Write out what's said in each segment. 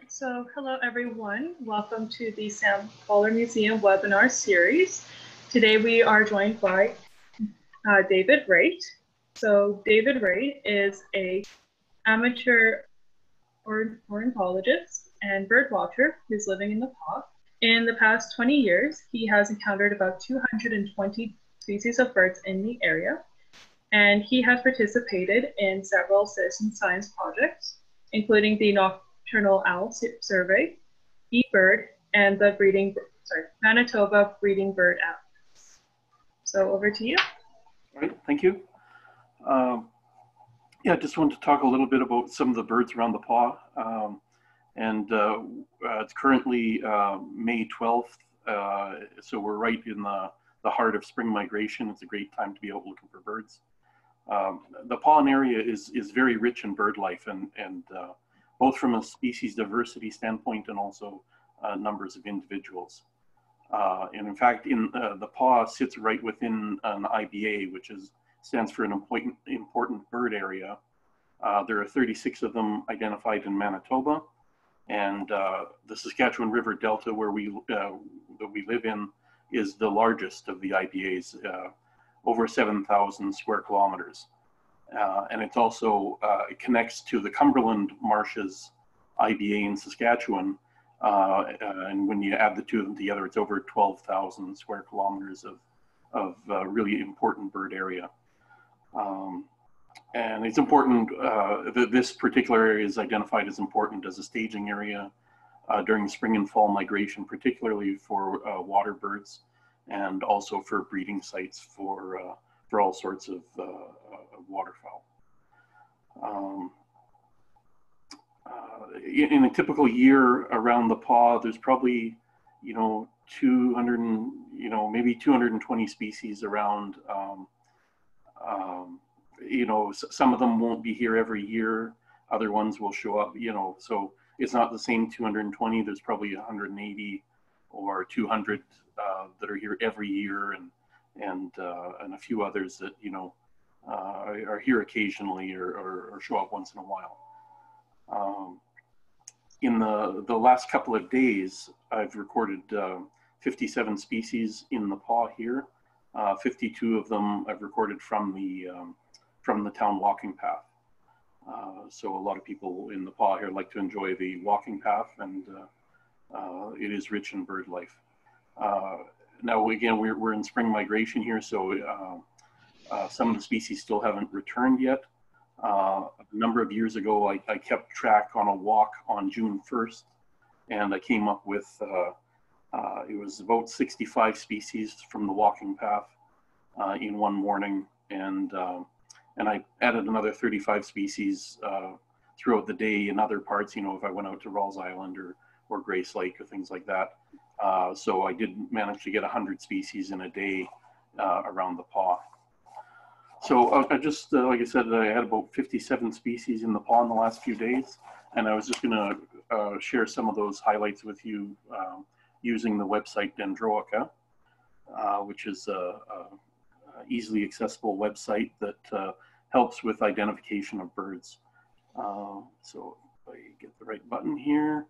Hello everyone. Welcome to the Sam Fowler Museum webinar series. Today we are joined by David Raitt. So David Raitt is a amateur ornithologist and bird watcher who's living in Nepal. In the past 20 years, he has encountered about 220 species of birds in the area, and he has participated in several citizen science projects, including the Nocturnal Owl Survey, eBird, and the Manitoba Breeding Bird Atlas. So over to you. All right, thank you. Yeah, I just wanted to talk a little bit about some of the birds around the paw. It's currently May 12th, so we're right in the heart of spring migration. It's a great time to be out looking for birds. The Pawn area is very rich in bird life, and both from a species diversity standpoint and also numbers of individuals. And in fact, the Paw sits right within an IBA, which stands for an important bird area. There are 36 of them identified in Manitoba, and the Saskatchewan River Delta, where that we live in, is the largest of the IBAs, over 7,000 square kilometers. And it's also, it connects to the Cumberland Marshes IBA in Saskatchewan. And when you add the two of them together, it's over 12,000 square kilometers of really important bird area. And it's important that this particular area is identified as important as a staging area during spring and fall migration, particularly for water birds, and also for breeding sites for all sorts of waterfowl. In a typical year around the paw, there's probably, 200, maybe 220 species around. Some of them won't be here every year. Other ones will show up, so it's not the same 220. There's probably 180 or 200 that are here every year, and a few others that are here occasionally or show up once in a while. In the last couple of days, I've recorded 57 species in the paw here. 52 of them I've recorded from the town walking path. So a lot of people in the paw here like to enjoy the walking path, and it is rich in bird life. Now, again, we're in spring migration here, so some of the species still haven't returned yet. A number of years ago, I kept track on a walk on June 1st, and I came up with, it was about 65 species from the walking path in one morning, and I added another 35 species throughout the day in other parts, if I went out to Rawls Island or Grace Lake or things like that. So I did manage to get 100 species in a day around the paw. So I just, like I said, I had about 57 species in the paw in the last few days, and I was just gonna share some of those highlights with you using the website Dendroica, which is a easily accessible website that helps with identification of birds. So if I get the right button here.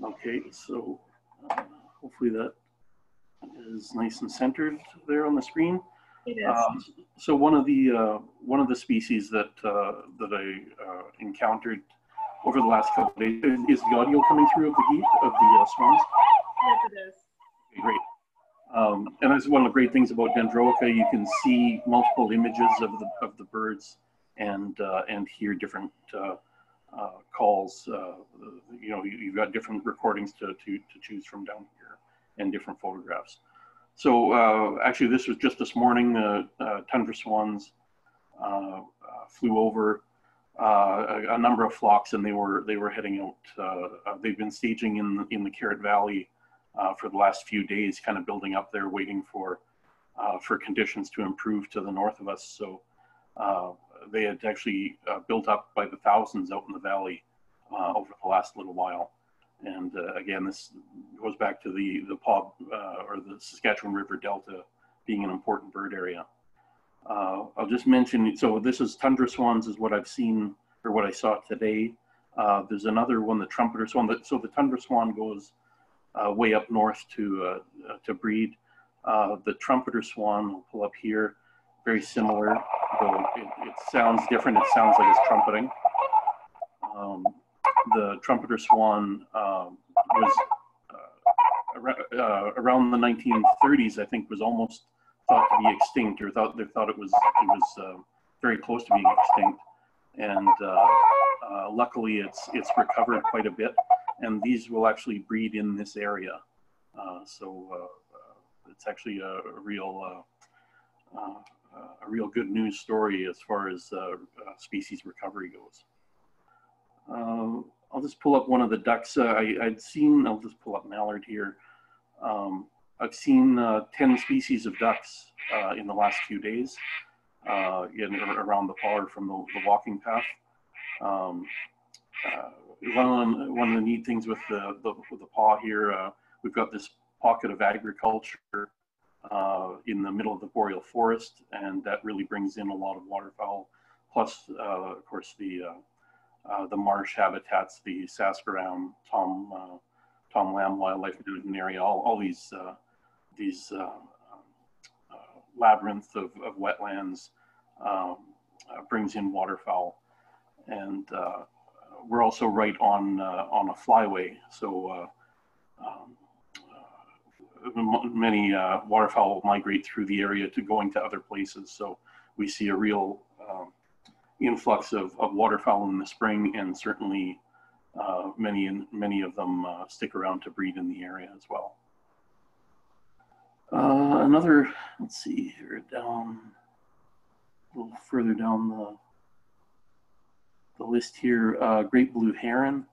Okay, so hopefully that is nice and centered there on the screen. It is. So one of the species that I encountered over the last couple of days, is the audio coming through of the swans? Yes, it is. Okay, great. And that's one of the great things about Dendroica. You can see multiple images of the birds and hear different calls. You've got different recordings to choose from down here, and different photographs. So actually, this was just this morning. Tundra Swans flew over a number of flocks, and they were heading out. They've been staging in the Carrot Valley for the last few days, kind of building up there, waiting for conditions to improve to the north of us. So they had actually built up by the thousands out in the valley over the last little while. And again, this goes back to the paw or the Saskatchewan River Delta being an important bird area. I'll just mention, so this is Tundra Swans is what I've seen or what I saw today. There's another one, the trumpeter swan. So the Tundra Swan goes way up north to breed. The trumpeter swan, I'll pull up here, very similar, though it sounds different. It sounds like it's trumpeting. The trumpeter swan was around the 1930s, I think, was almost thought to be extinct, or they thought it was very close to being extinct. And luckily, it's recovered quite a bit, and these will actually breed in this area. So it's actually a real good news story as far as species recovery goes. I'll just pull up one of the ducks. I'd seen, I'll just pull up mallard here. I've seen 10 species of ducks in the last few days around the paw from the walking path. One of the neat things with the paw here, we've got this pocket of agriculture in the middle of the boreal forest, and that really brings in a lot of waterfowl. Plus, of course, the marsh habitats, the Saskatoon, Tom Lamb Wildlife Management Area, all these labyrinth of wetlands brings in waterfowl, and we're also right on a flyway, so many waterfowl migrate through the area to going to other places. So we see a real influx of waterfowl in the spring, and certainly many of them stick around to breed in the area as well. Another, let's see here, down a little further down the list here, great blue heron.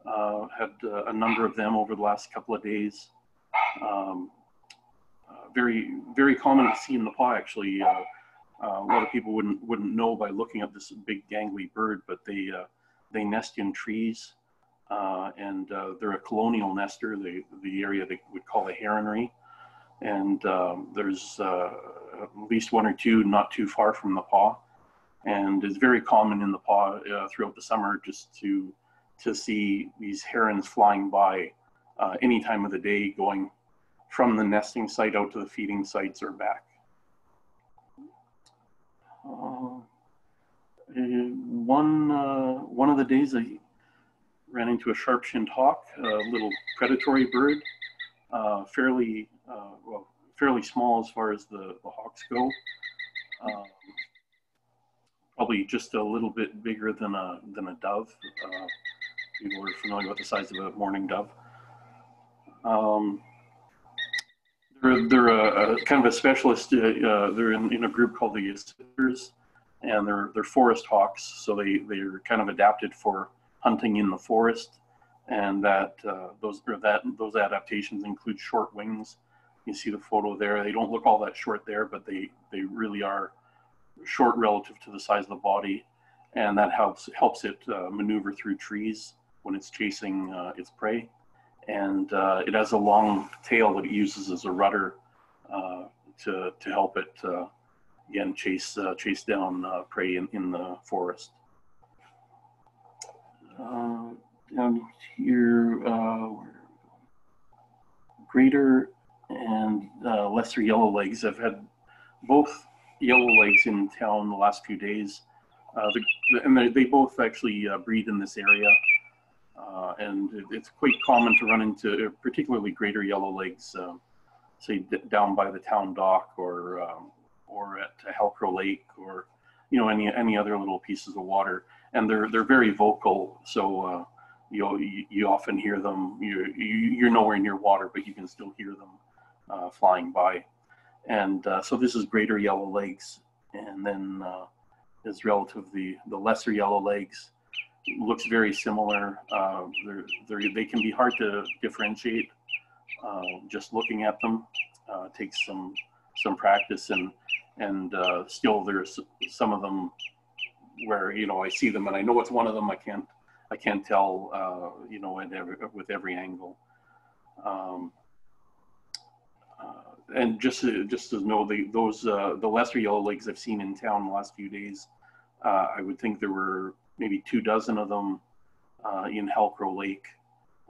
Had a number of them over the last couple of days. Very common to see in the paw, actually. A lot of people wouldn't know by looking at this big gangly bird, but they nest in trees, and they're a colonial nester. The area they would call a heronry, and there's at least one or two not too far from the paw, and it's very common in the paw throughout the summer just to see these herons flying by any time of the day, going from the nesting site out to the feeding sites or back. One of the days I ran into a sharp-shinned hawk, a little predatory bird, fairly small as far as the hawks go. Probably just a little bit bigger than a dove. People are familiar with the size of a mourning dove. They're a kind of a specialist. They're in a group called the Sitters, and they're forest hawks. So they're kind of adapted for hunting in the forest, and those adaptations include short wings. You see the photo there. They don't look all that short there, but they really are short relative to the size of the body, and that helps it maneuver through trees when it's chasing its prey. And it has a long tail that it uses as a rudder to help it again chase down prey in the forest. Down here, greater and lesser yellowlegs. I've had both yellowlegs in town the last few days, and they both actually breed in this area. And it's quite common to run into particularly greater yellowlegs, say down by the town dock or at Halcrow Lake, or any other little pieces of water. And they're very vocal, so you often hear them. You're nowhere near water, but you can still hear them flying by. And so this is greater yellowlegs, and then is relative the lesser yellowlegs. Looks very similar. They can be hard to differentiate just looking at them. Takes some practice, and still there's some of them where I see them and I know it's one of them. I can't tell with every angle. And just to know the lesser yellowlegs I've seen in town the last few days, I would think there were maybe 24 of them in Halcrow Lake,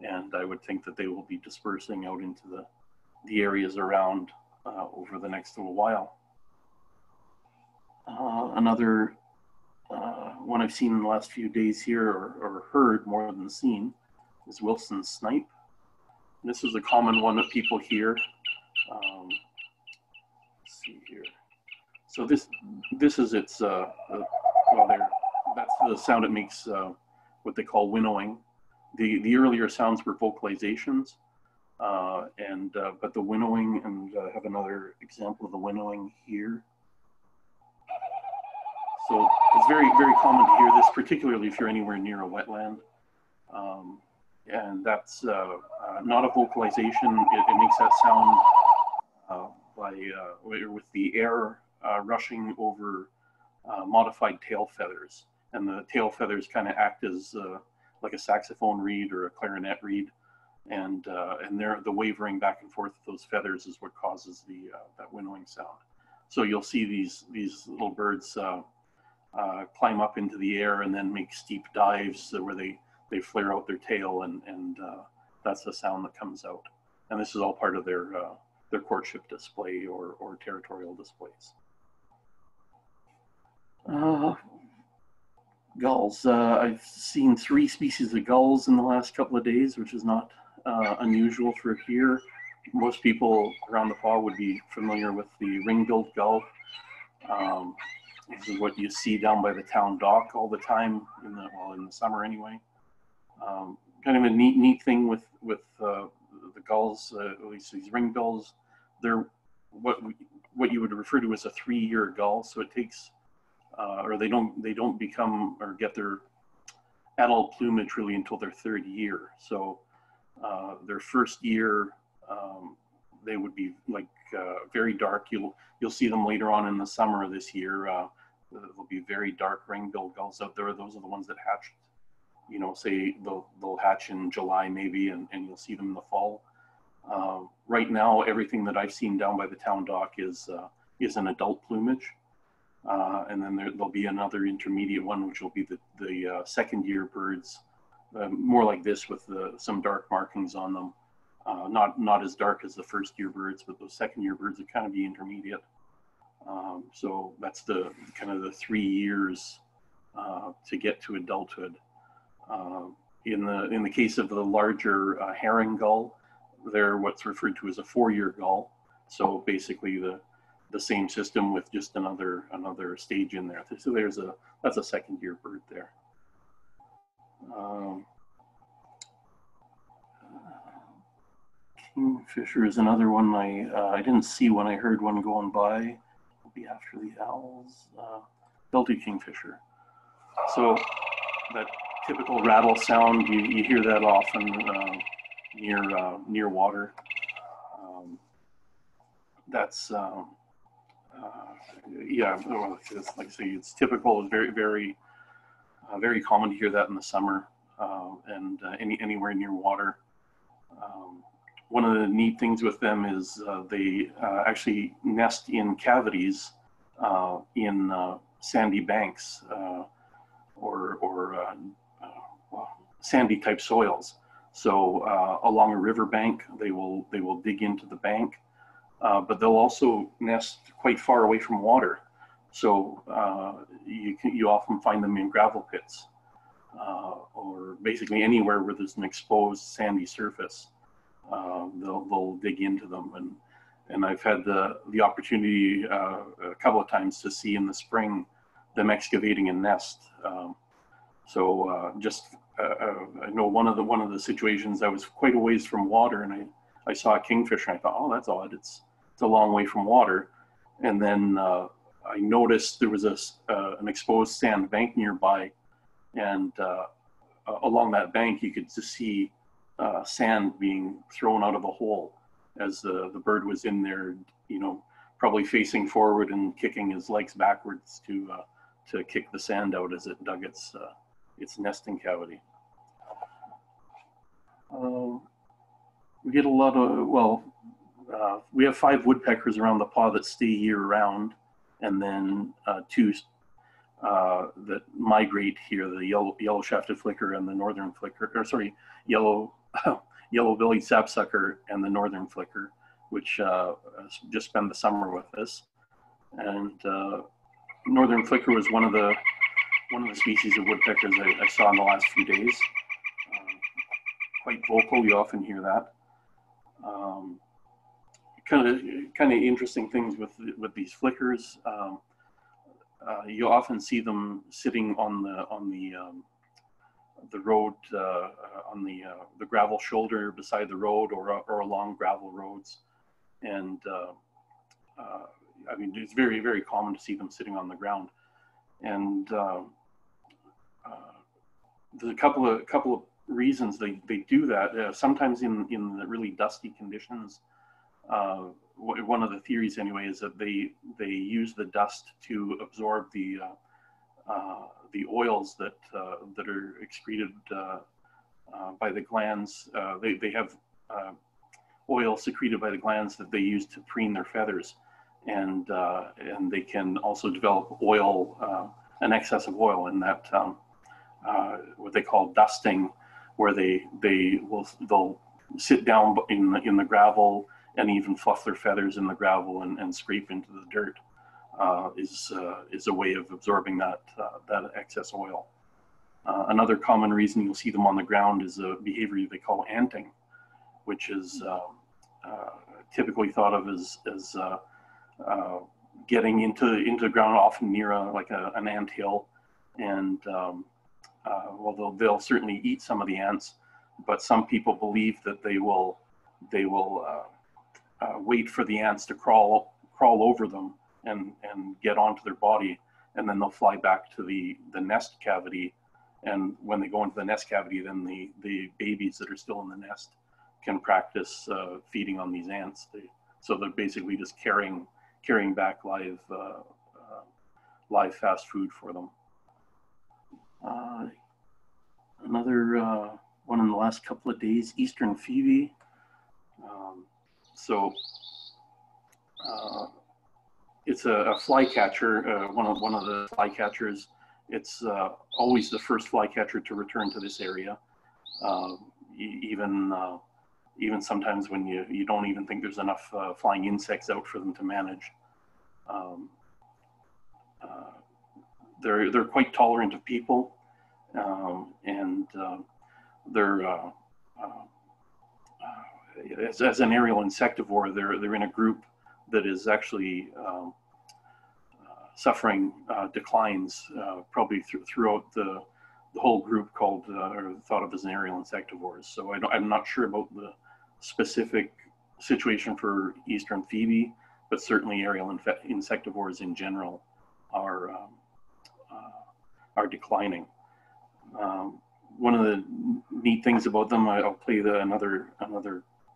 and I would think that they will be dispersing out into the areas around over the next little while. Another one I've seen in the last few days here, or heard more than seen, is Wilson's snipe. And this is a common one that people hear. Let's see here. So this is its well, that's the sound it makes, what they call winnowing. The earlier sounds were vocalizations, but the winnowing, and I have another example of the winnowing here. So it's very, very common to hear this, particularly if you're anywhere near a wetland. And that's not a vocalization. It makes that sound with the air rushing over modified tail feathers. And the tail feathers kind of act as like a saxophone reed or a clarinet reed. And the wavering back and forth of those feathers is what causes that winnowing sound. So you'll see these little birds climb up into the air and then make steep dives where they flare out their tail, and that's the sound that comes out. And this is all part of their courtship display or territorial displays. Gulls. I've seen 3 species of gulls in the last couple of days, which is not unusual for here. Most people around the Paw would be familiar with the ring-billed gull. This is what you see down by the town dock all the time, in the summer anyway. Kind of a neat thing with the gulls, at least these ring-bills. They're what you would refer to as a 3-year gull. So it takes, or they don't become or get their adult plumage really until their 3rd year. So their 1st year, they would be like very dark. You'll see them later on in the summer of this year. There'll be very dark ring-billed gulls out there. Those are the ones that hatched, say they'll hatch in July maybe, and you'll see them in the fall. Right now, everything that I've seen down by the town dock is an adult plumage. And then there'll be another intermediate one, which will be the 2nd year birds, more like this with some dark markings on them. Not as dark as the 1st year birds, but those 2nd year birds would kind of be intermediate. So that's the kind of the 3 years to get to adulthood. In the case of the larger herring gull, they're what's referred to as a 4-year gull. So basically the same system with just another stage in there. So that's a 2nd year bird there. Kingfisher is another one I didn't see when I heard one going by. It'll be after the owls. Belted kingfisher. So that typical rattle sound, you hear that often near water. That's yeah. Like I say, it's typical. It's very, very, very common to hear that in the summer and anywhere near water. One of the neat things with them is they actually nest in cavities in sandy banks or sandy type soils. So along a river bank, they will dig into the bank, but they'll also nest quite far away from water. So you often find them in gravel pits or basically anywhere where there's an exposed sandy surface. They'll dig into them, and I've had the opportunity a couple of times to see in the spring them excavating a nest. I know one of the situations I was quite a ways from water, and I saw a kingfisher, and I thought, oh, that's odd. It's a long way from water, and then I noticed there was an exposed sand bank nearby, and along that bank you could just see sand being thrown out of a hole as the bird was in there, probably facing forward and kicking his legs backwards to kick the sand out as it dug its nesting cavity. We get a lot of, we have 5 woodpeckers around the Paw that stay year round, and then 2 that migrate here, the yellow-shafted flicker and the northern flicker, or sorry, yellow-bellied sapsucker and the northern flicker, which just spend the summer with us. And northern flicker was one of the species of woodpeckers I saw in the last few days. Quite vocal, you often hear that. Kind of interesting things with these flickers. You often see them sitting on the road, on the gravel shoulder beside the road, or along gravel roads, and I mean, it's very, very common to see them sitting on the ground. And there's a couple of reasons they do that. Sometimes in the really dusty conditions, one of the theories anyway is that they use the dust to absorb the oils that are excreted by the glands. They have oil secreted by the glands that they use to preen their feathers, and they can also develop oil, an excess of oil in that what they call dusting, where they'll sit down in the gravel and even fluff their feathers in the gravel and scrape into the dirt. Is a way of absorbing that excess oil. Another common reason you'll see them on the ground is a behavior they call anting, which is typically thought of as getting into the ground, often near an ant hill, and well, they'll certainly eat some of the ants, but some people believe that they will wait for the ants to crawl over them and get onto their body, and then they'll fly back to the nest cavity. And when they go into the nest cavity, then the babies that are still in the nest can practice feeding on these ants. So they're basically just carrying back live fast food for them. Another one in the last couple of days, eastern phoebe. It's a flycatcher, one of the flycatchers. It's always the first flycatcher to return to this area, even sometimes when you don't even think there's enough flying insects out for them to manage. They're quite tolerant of people, and they're as an aerial insectivore, they're in a group that is actually suffering declines, probably throughout the whole group, called or thought of as an aerial insectivores. So I'm not sure about the specific situation for eastern phoebe, but certainly aerial insectivores in general are declining. One of the neat things about them, I'll play another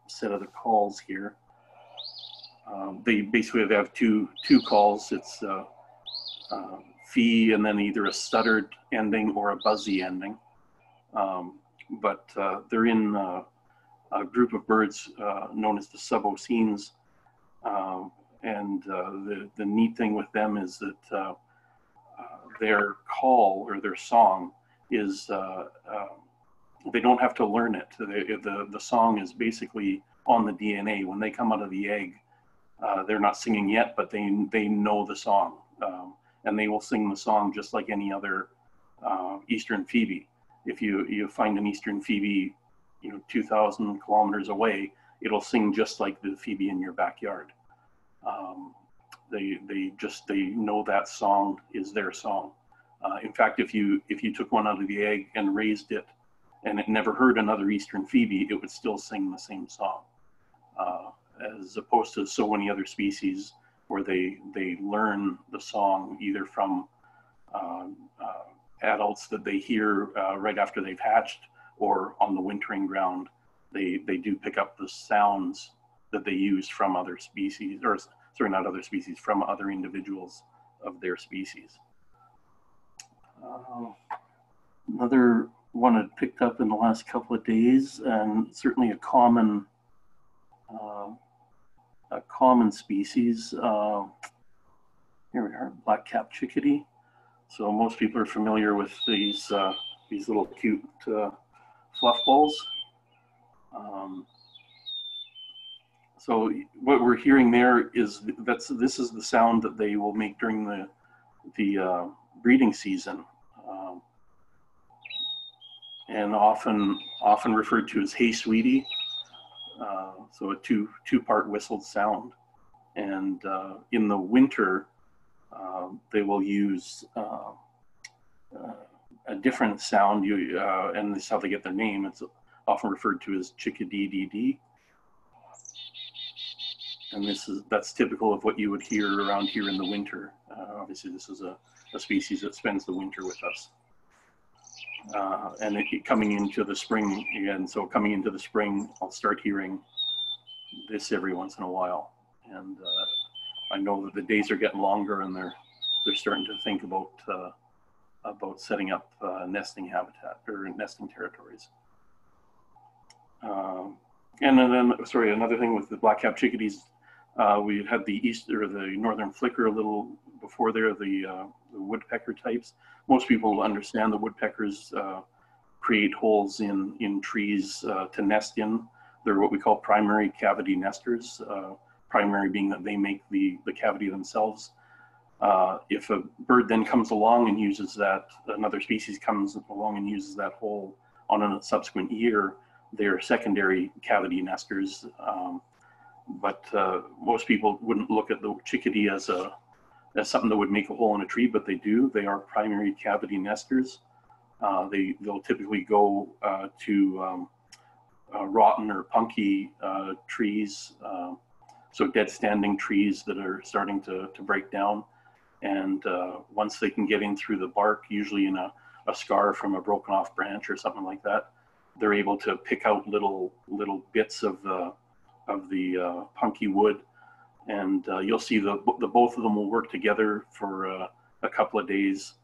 set of the calls here. They basically have two calls. It's fee and then either a stuttered ending or a buzzy ending. But they're in a group of birds known as the subocines. And the neat thing with them is that their call or their song is, they don't have to learn it. The song is basically on the DNA. When they come out of the egg, they're not singing yet, but they know the song. And they will sing the song just like any other eastern phoebe. If you find an eastern phoebe, 2,000 kilometers away, it'll sing just like the phoebe in your backyard. They know that song is their song. In fact, if you took one out of the egg and raised it, and it never heard another eastern phoebe, it would still sing the same song. As opposed to so many other species where they learn the song either from adults that they hear right after they've hatched, or on the wintering ground. They do pick up the sounds that they use from other species, or sorry, not other species, from other individuals of their species. Another one I picked up in the last couple of days, and certainly a common species. Here we are, black-capped chickadee. So most people are familiar with these little cute fluff balls. So what we're hearing there is this is the sound that they will make during the breeding season, and often referred to as "Hey, sweetie." So a two-part whistled sound, and in the winter they will use a different sound. And this is how they get their name. It's often referred to as Chickadee dee dee. And that's typical of what you would hear around here in the winter. Obviously, this is a species that spends the winter with us. And coming into the spring again, so coming into the spring, I'll start hearing this every once in a while. And I know that the days are getting longer, and they're starting to think about setting up nesting habitat or nesting territories. And then, sorry, another thing with the black-capped chickadees, we had the northern flicker a little before there, the woodpecker types. Most people understand the woodpeckers create holes in trees to nest in. They're what we call primary cavity nesters, primary being that they make the cavity themselves. If a bird then comes along and uses that, another species comes along and uses that hole on a subsequent year, they're secondary cavity nesters. But most people wouldn't look at the chickadee as something that would make a hole in a tree, but they do. They are primary cavity nesters. They'll typically go to rotten or punky trees, so dead standing trees that are starting to break down. And once they can get in through the bark, usually in a scar from a broken off branch or something like that, they're able to pick out little bits of the punky wood, and you'll see the both of them will work together for a couple of days,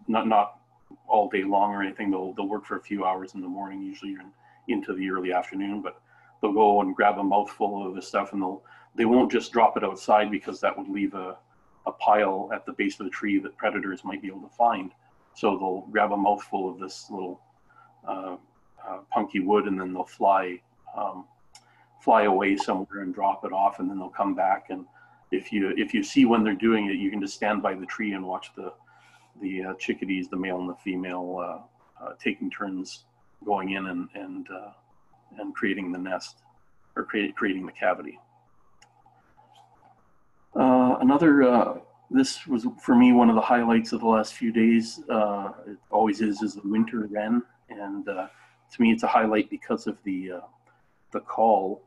not all day long or anything. They'll work for a few hours in the morning, usually into the early afternoon, but they'll go and grab a mouthful of the stuff, and they won't just drop it outside, because that would leave a pile at the base of the tree that predators might be able to find. So they'll grab a mouthful of this little punky wood, and then they'll fly away somewhere and drop it off, and then they'll come back. And if you see when they're doing it, you can just stand by the tree and watch the chickadees, the male and the female, taking turns going in and creating the nest, or creating the cavity. This was for me one of the highlights of the last few days. It always is the winter wren, and to me it's a highlight because of the call.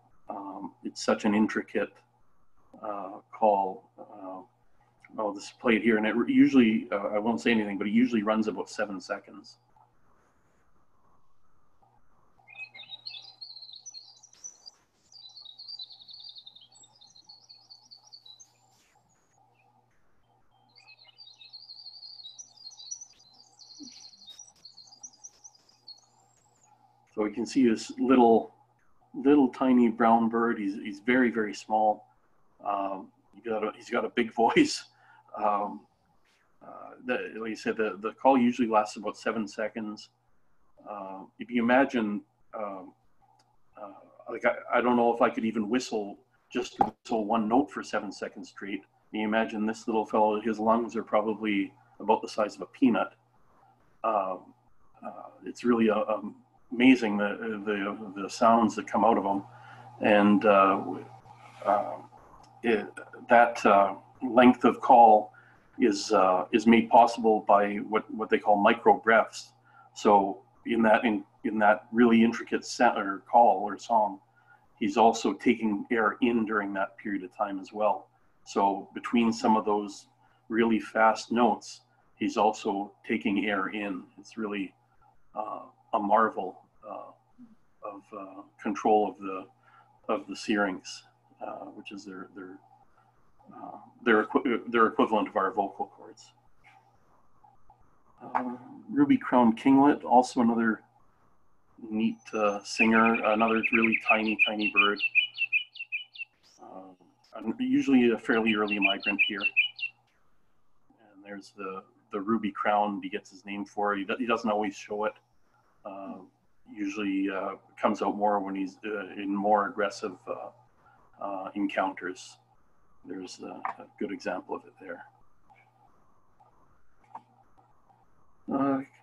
It's such an intricate call. This is played here, and it usually, I won't say anything, but it usually runs about 7 seconds. So we can see this little tiny brown bird. He's very, very small. He's got a big voice. Like I said, the call usually lasts about 7 seconds. If you imagine, like I don't know if I could even whistle one note for 7 seconds straight. You imagine this little fellow, his lungs are probably about the size of a peanut. It's really amazing the sounds that come out of them, and that length of call is made possible by what they call micro breaths. So in that really intricate call or song, he's also taking air in during that period of time as well. So between some of those really fast notes, he's also taking air in. It's really a marvel of control of the syrinx, which is their equivalent of our vocal cords. Ruby-crowned kinglet, also another neat singer, another really tiny bird. Usually a fairly early migrant here. And there's the the ruby crown he gets his name for. He doesn't always show it. Usually comes out more when he's in more aggressive encounters. There's a good example of it there.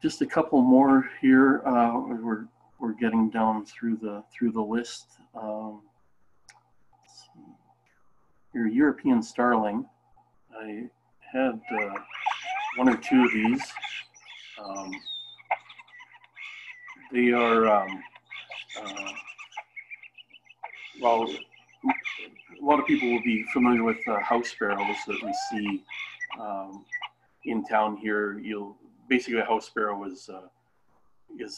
Just a couple more here. We're getting down through the list. Let's see. Your European starling. I had one or two of these. They are well. A lot of people will be familiar with house sparrows that we see in town here. Basically a house sparrow is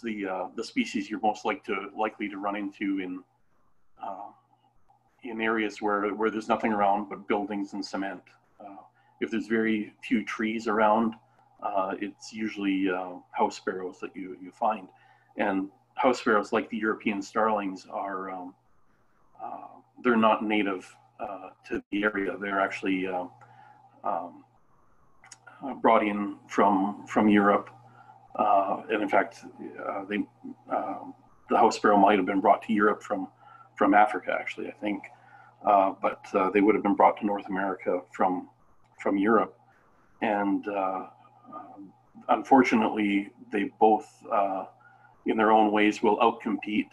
the species you're most likely to run into in areas where there's nothing around but buildings and cement. If there's very few trees around, it's usually house sparrows that you find. And house sparrows, like the European starlings, are they're not native to the area. They're actually brought in from Europe, and in fact, the house sparrow might have been brought to Europe from Africa, actually, I think, but they would have been brought to North America from Europe, and unfortunately, they both, in their own ways, will outcompete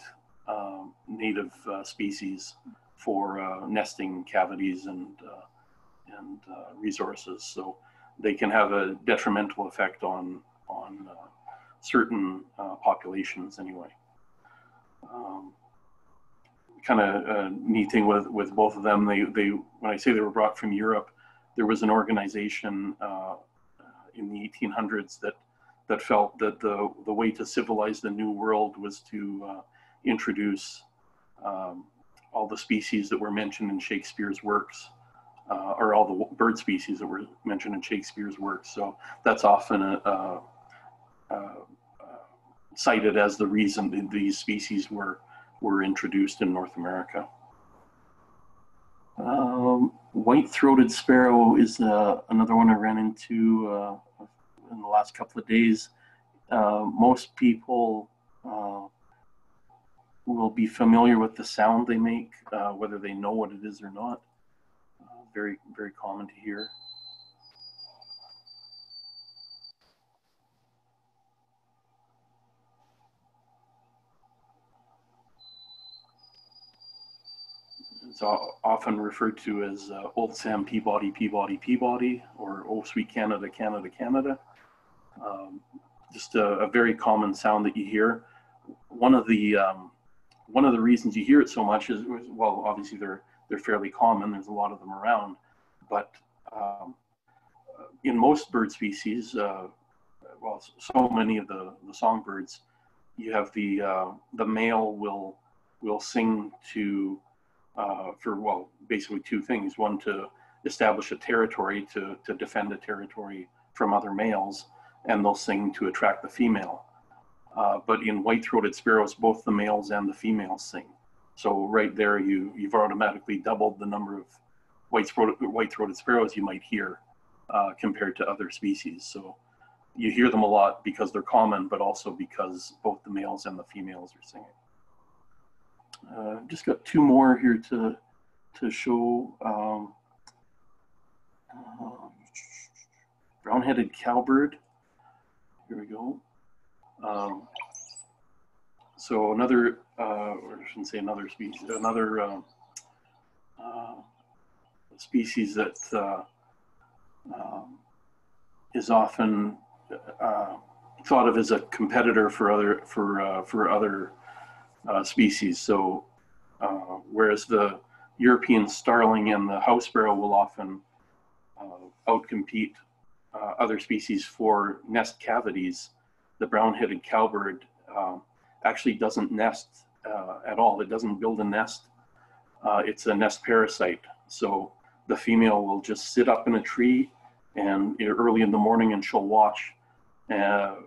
native species for nesting cavities and resources. So they can have a detrimental effect on certain populations anyway. Kind of neat thing with both of them, they when I say they were brought from Europe, there was an organization in the 1800s that felt that the way to civilize the New World was to introduce all the species that were mentioned in Shakespeare's works, or all the bird species that were mentioned in Shakespeare's works. So that's often cited as the reason that these species were introduced in North America. White-throated sparrow is another one I ran into in the last couple of days. Most people will be familiar with the sound they make, whether they know what it is or not. Very, very common to hear. It's often referred to as Old Sam Peabody, Peabody, Peabody, or Oh Sweet Canada, Canada, Canada. Just a very common sound that you hear. One of the reasons you hear it so much is, well, obviously they're fairly common. There's a lot of them around, but in most bird species, well, so many of the songbirds, you have the male will sing to for, well, basically two things. One, to establish a territory, to defend a territory from other males, and they'll sing to attract the female. But in white-throated sparrows, both the males and the females sing. So right there, you've automatically doubled the number of white-throated sparrows you might hear compared to other species. So you hear them a lot because they're common, but also because both the males and the females are singing. Just got two more here to show. Brown-headed cowbird. Here we go. So another, or I shouldn't say another species, another species that is often thought of as a competitor for other species. So whereas the European starling and the house sparrow will often outcompete other species for nest cavities, the brown-headed cowbird actually doesn't nest at all. It doesn't build a nest. It's a nest parasite. So the female will just sit up in a tree, and early in the morning, and she'll watch and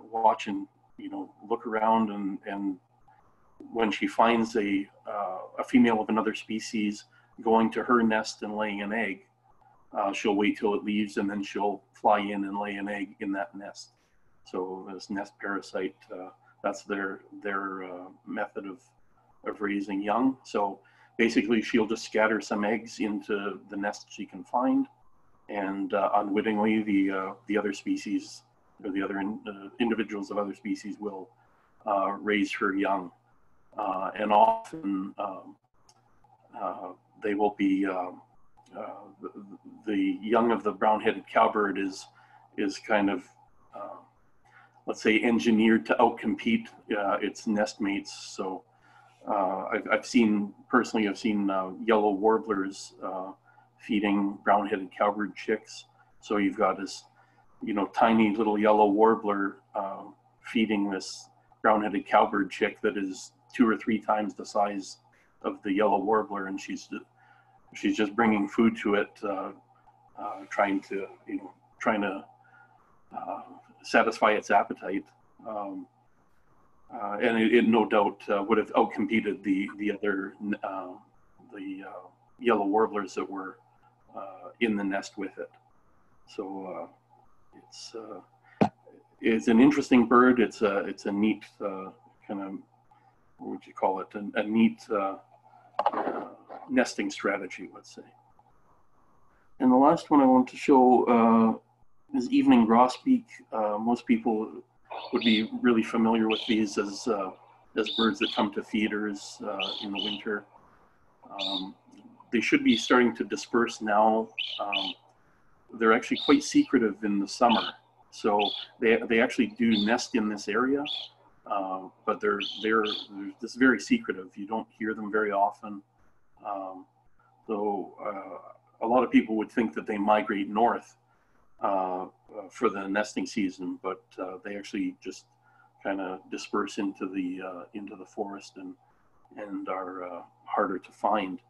look around, and when she finds a female of another species going to her nest and laying an egg, she'll wait till it leaves, and then she'll fly in and lay an egg in that nest. So this nest parasite, that's their method of raising young. So basically, she'll just scatter some eggs into the nest she can find, and unwittingly, the other species or the other individuals of other species will raise her young, and often they will be the young of the brown-headed cowbird is kind of let's say engineered to outcompete its nest mates. So I've seen yellow warblers feeding brown-headed cowbird chicks. So you've got this, tiny little yellow warbler feeding this brown-headed cowbird chick that is 2 or 3 times the size of the yellow warbler, and she's just bringing food to it, trying to satisfy its appetite, and it no doubt would have outcompeted the other yellow warblers that were in the nest with it. So it's an interesting bird. It's a neat kind of, what would you call it? A neat nesting strategy, let's say. And the last one I want to show is evening grosbeak. Most people would be really familiar with these as birds that come to feeders in the winter. They should be starting to disperse now. They're actually quite secretive in the summer, so they actually do nest in this area, but they're just very secretive. You don't hear them very often. So a lot of people would think that they migrate north for the nesting season, but they actually just kind of disperse into the forest and are harder to find.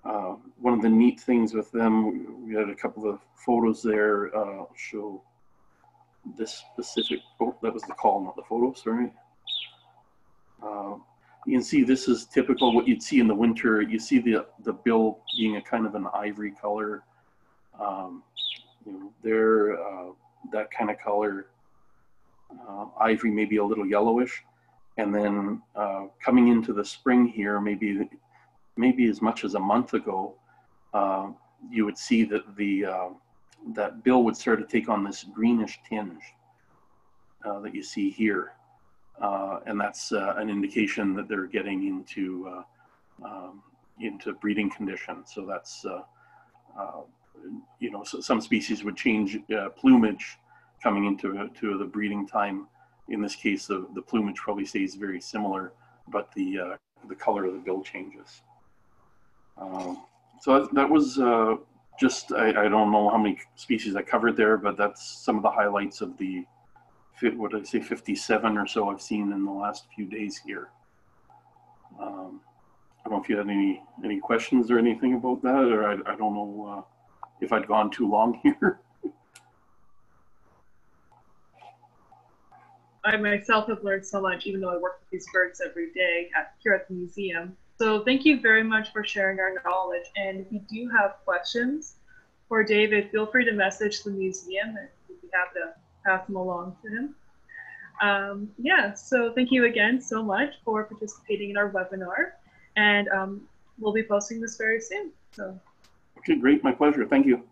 One of the neat things with them, we had a couple of photos there. I'll show this specific. Oh, that was the call, not the photo. Sorry. You can see this is typical what you'd see in the winter. You see the bill being a kind of an ivory color. They're that kind of color. Ivory, maybe a little yellowish, and then coming into the spring here, maybe as much as a month ago, you would see that that bill would start to take on this greenish tinge that you see here. And that's an indication that they're getting into breeding conditions. So that's, so some species would change plumage coming into the breeding time. In this case, the plumage probably stays very similar, but the color of the bill changes. So that was just, I don't know how many species I covered there, but that's some of the highlights of the, what did I say, 57 or so I've seen in the last few days here. I don't know if you had any questions or anything about that, or I don't know if I'd gone too long here. I myself have learned so much, even though I work with these birds every day here at the museum. So thank you very much for sharing our knowledge. And if you do have questions for David, feel free to message the museum, and we'd be happy to pass them along to him. Yeah, so thank you again so much for participating in our webinar. And we'll be posting this very soon. So. Okay, great. My pleasure. Thank you.